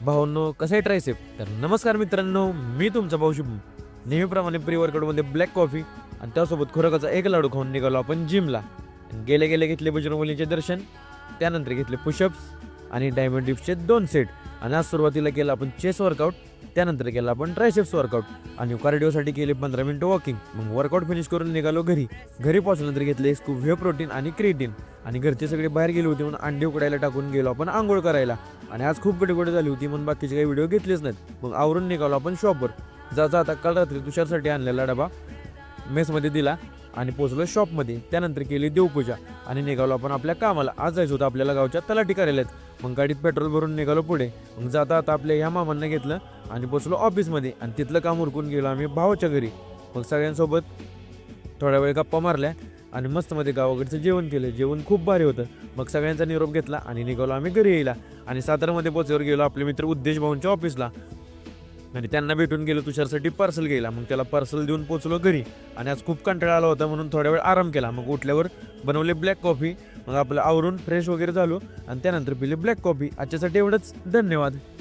भावांनो, कसं आहे ट्रायसेप? तर नमस्कार मित्रांनो, मी तुमचा भाऊ शुभम. नेहमीप्रमाणे प्री वर्कआउटमध्ये ब्लॅक कॉफी आणि त्यासोबत खुराकाचा एक लाडू खाऊन निघालो आपण जिमला. गेले गेले घेतले बजरंगबलीचे दर्शन, त्यानंतर घेतले पुशअप्स आणि डायमंड डिप्सचे 2 सेट. आणि आज सुरुवातीला केलं आपण चेस्ट वर्कआउट, त्यानंतर केलं आपण ट्रायसेप्स वर्कआउट आणि कार्डिओसाठी केले 15 मिनिटं वॉकिंग. मग वर्कआउट फिनिश करून निघालो घरी. घरी पोहोचल्यानंतर घेतले एक स्कूप व्हे प्रोटीन आणि क्रिएटिन. आणि घरचे सगळे बाहेर गेले होते म्हणून अंडे उकडायला टाकून गेलो आपण आंघोळ करायला. आणि आज खूप गडबड झाली होती म्हणून बाकीचे काही व्हिडिओ घेतलेच नाहीत. मग आवरून निघालो आपण शॉपवर. जाता आता काल रात्री तुषारसाठी आणलेला डबा मेसमध्ये दिला आणि पोचलो शॉपमध्ये. त्यानंतर केली देवपूजा आणि निघालो आपण आपल्या कामाला. आज जायचं होतं आपल्याला गावच्या तलाठी कार्यालयात. मग गाडीत पेट्रोल भरून निघालो पुढे. मग जाता आता आपल्या ह्या मामांना घेतलं आणि पोचलो ऑफिसमध्ये आणि तिथलं काम उरकून गेलो आम्ही भावाच्या घरी. मग सगळ्यांसोबत थोड्या वेळ गप्पा मारल्या आणि मस्तमध्ये गावाकडचं जेवण केलं. जेवण खूप भारी होतं. मग सगळ्यांचा निरोप घेतला आणि निघालो आम्ही घरी यायला. आणि सातारामध्ये पोचल्यावर गेलो आपले मित्र उद्देश भाऊंच्या ऑफिसला आणि त्यांना भेटून गेलो तुषारसाठी पार्सल घ्यायला. मग त्याला पार्सल देऊन पोचलो घरी. आणि आज खूप कंटाळा आला होता म्हणून थोड्या वेळ आराम केला. मग उठल्यावर बनवले ब्लॅक कॉफी. मग आपलं आवरून फ्रेश वगैरे झालो आणि त्यानंतर पिले ब्लॅक कॉफी. आजच्यासाठी एवढंच. धन्यवाद.